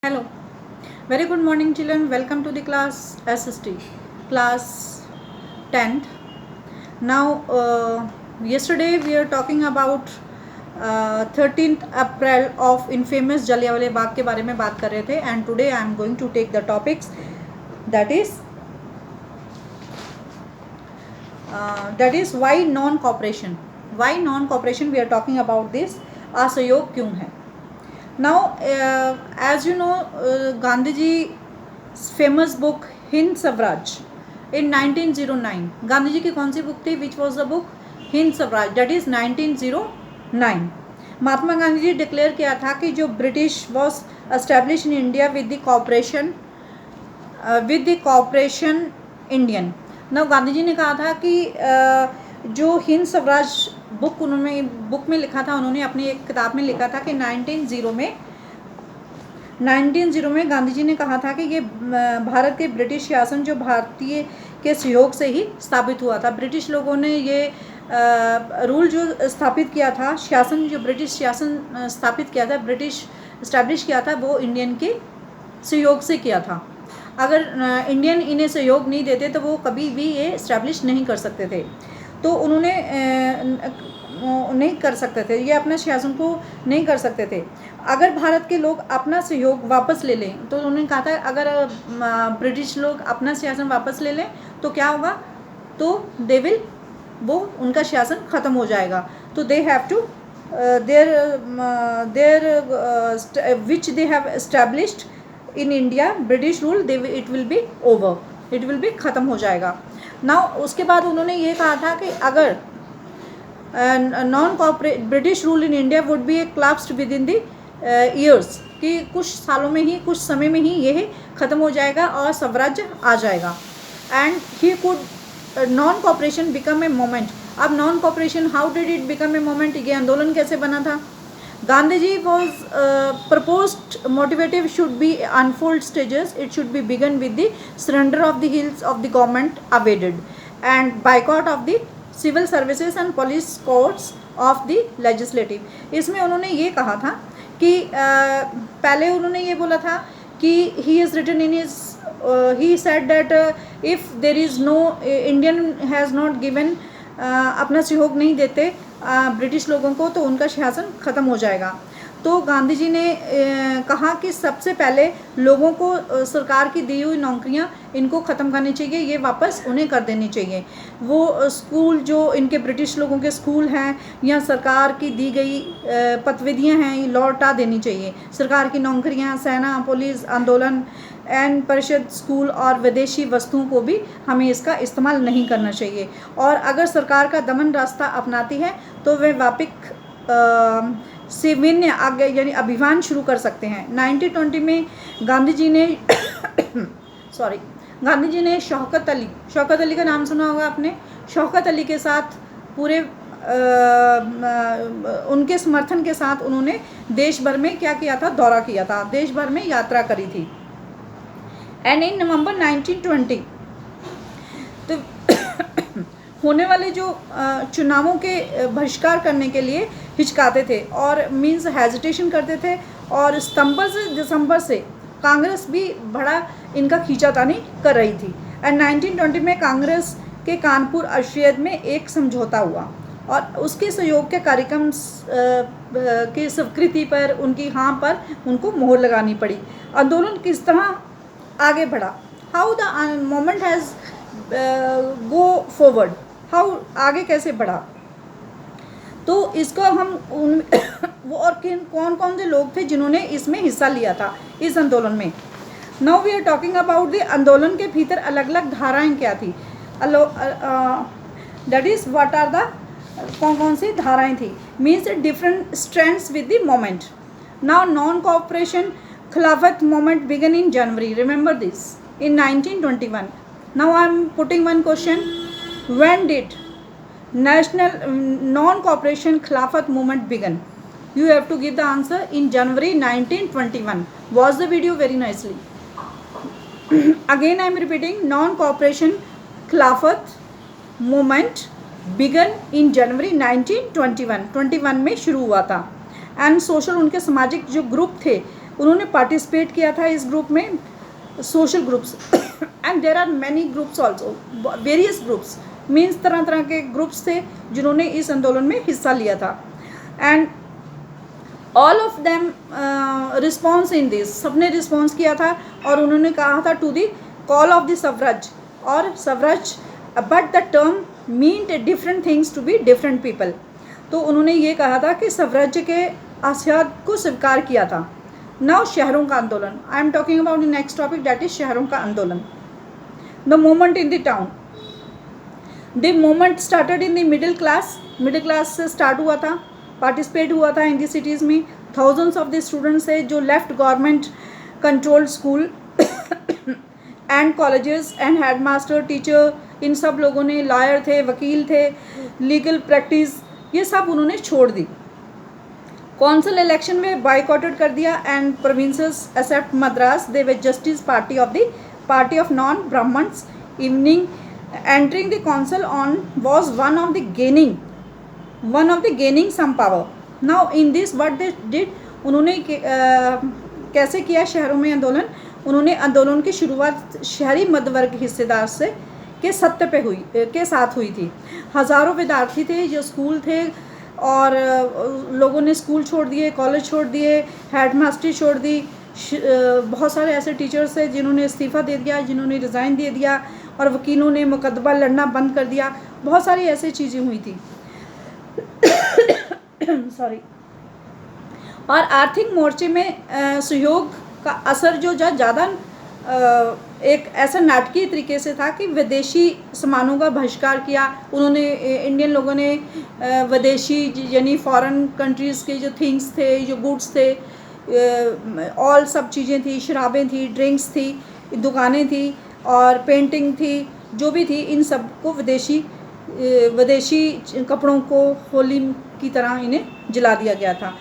Hello, very good morning, children. Welcome to the class SST, class 10th. Now, yesterday we are talking about 13th April of infamous Jallianwala Bagh के बारे में बात कर रहे थे, and today I am going to take the topics that is why non-cooperation. Why non-cooperation? We are talking about this. असहयोग क्यों है? Now, as you know, Gandhi ji's famous book Hind Swaraj in 1909. Gandhi ji की कौन सी book थी? Which was the book? Hind Swaraj, that is 1909. Mahatma Gandhi ji declare किया था कि जो British was establish in India with the cooperation Indian. ना गांधी जी ने कहा था कि जो हिंद स्वराज बुक में लिखा था, उन्होंने अपनी एक किताब में लिखा था कि 1900 में गांधी जी ने कहा था कि ये भारत के ब्रिटिश शासन जो भारतीय के सहयोग से ही स्थापित हुआ था. ब्रिटिश लोगों ने ये रूल जो स्थापित किया था, शासन जो ब्रिटिश शासन स्थापित किया था, ब्रिटिश इस्टेब्लिश किया था, वो इंडियन के सहयोग से किया था. अगर इंडियन इन्हें सहयोग नहीं देते तो वो कभी भी ये इस्टेब्लिश नहीं कर सकते थे. तो उन्होंने नहीं कर सकते थे, ये अपना शासन को नहीं कर सकते थे. अगर भारत के लोग अपना सहयोग वापस ले लें, तो उन्होंने कहा था अगर ब्रिटिश लोग अपना शासन वापस ले लें तो क्या होगा? तो वो उनका शासन ख़त्म हो जाएगा. तो they have to which they have established in India British rule, it will be over, it will be ख़त्म हो जाएगा. नाउ उसके बाद उन्होंने ये कहा था कि अगर non cooperate British rule in India would be collapsed within the years, कि कुछ सालों में ही, कुछ समय में ही ये ख़त्म हो जाएगा और स्वराज्य आ जाएगा. And he could non cooperation become a movement. अब non cooperation how did it become a movement? ये आंदोलन कैसे बना था? Gandhi ji was proposed motivative should be unfold stages. It should be begin with the surrender of the hills of the government awarded and boycott of the civil services and police courts of the legislative. इसमें उन्होंने ये कहा था कि पहले उन्होंने ये बोला था कि he is written in his he said that if there is no Indian has not given अपना सहयोग नहीं देते ब्रिटिश लोगों को तो उनका शासन ख़त्म हो जाएगा. तो गांधी जी ने कहा कि सबसे पहले लोगों को सरकार की दी हुई नौकरियां इनको ख़त्म करनी चाहिए, ये वापस उन्हें कर देनी चाहिए. वो स्कूल जो इनके ब्रिटिश लोगों के स्कूल हैं या सरकार की दी गई पदवियां हैं, ये लौटा देनी चाहिए. सरकार की नौकरियां, सेना, पुलिस, आंदोलन एंड परिषद, स्कूल और विदेशी वस्तुओं को भी हमें इसका इस्तेमाल नहीं करना चाहिए. और अगर सरकार का दमन रास्ता अपनाती है तो वे वापिक सेविन्य आगे यानी अभियान शुरू कर सकते हैं. 1920 में गांधी जी ने शौकत अली का नाम सुना होगा आपने. शौकत अली के साथ पूरे उनके समर्थन के साथ उन्होंने देश भर में क्या किया था? दौरा किया था, देश भर में यात्रा करी थी. एंड इन नवंबर 1920 तो होने वाले जो चुनावों के बहिष्कार करने के लिए हिचकाते थे और मीन्स हेजिटेशन करते थे. और सितंबर से दिसंबर से कांग्रेस भी बड़ा इनका खींचातानी कर रही थी. एंड 1920 में कांग्रेस के कानपुर अशरियत में एक समझौता हुआ और उसके सहयोग के कार्यक्रम की स्वीकृति पर, उनकी हाँ पर उनको मोहर लगानी पड़ी. आंदोलन किस तरह आगे बढ़ा? How the moment has go forward, how आगे कैसे बढ़ा? तो इसको हम वो और कौन कौन से लोग थे जिन्होंने इसमें हिस्सा लिया था इस आंदोलन में. Now we are talking about the आंदोलन के भीतर अलग अलग धाराएं क्या थी. That is what are the कौन सी धाराएं थी? Means different strands with the movement. Now non cooperation Khilafat movement began in January, remember this, in 1921. Now I am putting one question. When did national non-cooperation Khilafat movement began? You have to give the answer. In January 1921. Watch the video very nicely. Again I am repeating. Non-cooperation Khilafat movement began in January 1921. 21 में शुरू हुआ था. And social, उनके सामाजिक जो group थे उन्होंने participate किया था इस ग्रुप में, social groups and there are many groups also, various groups means तरह तरह के ग्रुप्स थे जिन्होंने इस आंदोलन में हिस्सा लिया था। And all of them response in this, सबने रिस्पॉन्स किया था और उन्होंने कहा था to the call of the swaraj और swaraj, but the term meant different things to be different people. तो उन्होंने ये कहा था कि स्वराज्य के आशयात को स्वीकार किया था। नाउ शहरों का आंदोलन, I am talking about the next topic, that is शहरों का आंदोलन। The movement in the town, the movement started in the middle class से स्टार्ट हुआ था, पार्टिसिपेट हुआ था इन द सिटीज़ में। थाउजेंड्स ऑफ द स्टूडेंट्स है जो left government controlled school and colleges and headmaster, teacher, इन सब लोगों ने, लॉयर थे, वकील थे, लीगल प्रैक्टिस, ये सब उन्होंने छोड़ दी। कौंसिल इलेक्शन में बाइकॉटेड कर दिया and provinces except Madras they way justice party of non Brahmins evening entering the council on was one of the gaining some power. Now in this what they did, उन्होंने कैसे किया शहरों में आंदोलन, उन्होंने आंदोलन की शुरुआत शहरी मध्यवर्ग हिस्सेदार से के सत्य पे के साथ हुई थी। हज़ारों विद्यार्थी थे जो स्कूल थे और लोगों ने स्कूल छोड़ दिए, कॉलेज छोड़ दिए, हेडमास्टरी छोड़ दी, बहुत सारे ऐसे टीचर्स थे जिन्होंने इस्तीफ़ा दे दिया, जिन्होंने रिज़ाइन दे दिया, और वकीलों ने मुकदमा लड़ना बंद कर दिया। बहुत सारी ऐसी चीज़ें हुई थी सॉरी। और आर्थिक मोर्चे में सहयोग का असर जो ज़्यादा एक ऐसा नाटकीय तरीके से था कि विदेशी सामानों का बहिष्कार किया उन्होंने। इंडियन लोगों ने विदेशी यानी फॉरेन कंट्रीज़ के जो थिंग्स थे, जो गुड्स थे, ऑल सब चीज़ें थी, शराबें थी, ड्रिंक्स थी, दुकानें थी और पेंटिंग थी, जो भी थी, इन सब को विदेशी कपड़ों को होली की तरह इन्हें जला दिया गया था।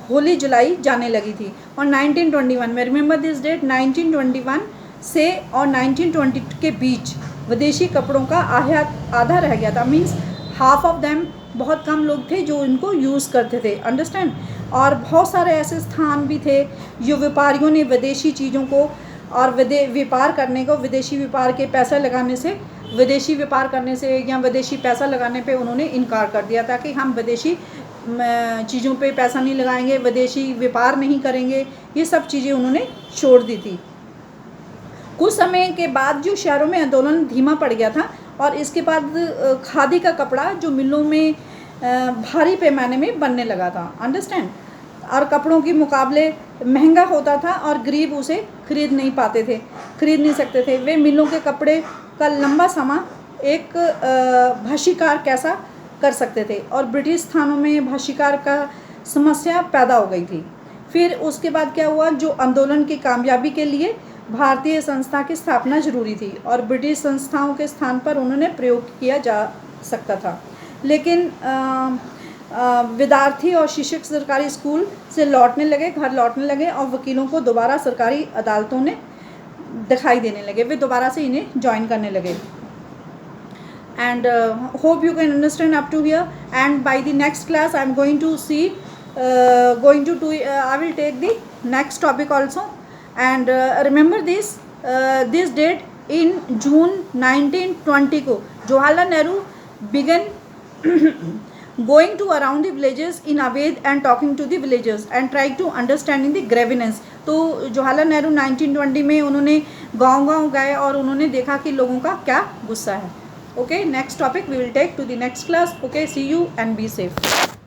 होली जलाई जाने लगी थी। और 1921 में, रिमेंबर दिस डेट, 1921 से और 1920 के बीच विदेशी कपड़ों का आयात आधा रह गया था, मीन्स हाफ ऑफ देम, बहुत कम लोग थे जो इनको यूज़ करते थे, अंडरस्टैंड। और बहुत सारे ऐसे स्थान भी थे जो व्यापारियों ने विदेशी चीज़ों को और व्यापार करने को, विदेशी व्यापार के पैसा लगाने से, विदेशी व्यापार करने से या विदेशी पैसा लगाने पे उन्होंने इनकार कर दिया था कि हम विदेशी चीज़ों पे पैसा नहीं लगाएंगे, विदेशी व्यापार नहीं करेंगे, ये सब चीज़ें उन्होंने छोड़ दी थी। कुछ समय के बाद जो शहरों में आंदोलन धीमा पड़ गया था और इसके बाद खादी का कपड़ा जो मिलों में भारी पैमाने में बनने लगा था, अंडरस्टैंड। और कपड़ों के मुकाबले महंगा होता था और गरीब उसे खरीद नहीं सकते थे। वे मिलों के कपड़े का लंबा समय एक भाषिकार कैसा कर सकते थे और ब्रिटिश स्थानों में भाषिकार का समस्या पैदा हो गई थी। फिर उसके बाद क्या हुआ, जो आंदोलन की कामयाबी के लिए भारतीय संस्था की स्थापना जरूरी थी और ब्रिटिश संस्थाओं के स्थान पर उन्होंने प्रयोग किया जा सकता था। लेकिन विद्यार्थी और शिक्षक सरकारी स्कूल से घर लौटने लगे और वकीलों को दोबारा सरकारी अदालतों ने दिखाई देने लगे, वे दोबारा से इन्हें ज्वाइन करने लगे। And hope you can understand up to here, and by the next class I am going to see I will take the next topic also, and remember this date in June 1920 को Jawaharlal Nehru began going to around the villages in Awadh and talking to the villagers and trying to understanding the grievance। तो जवाहरलाल नेहरू 1920 में उन्होंने गांव गए और उन्होंने देखा कि लोगों का क्या गुस्सा है। Okay, next topic we will take to the next class. Okay, see you and be safe.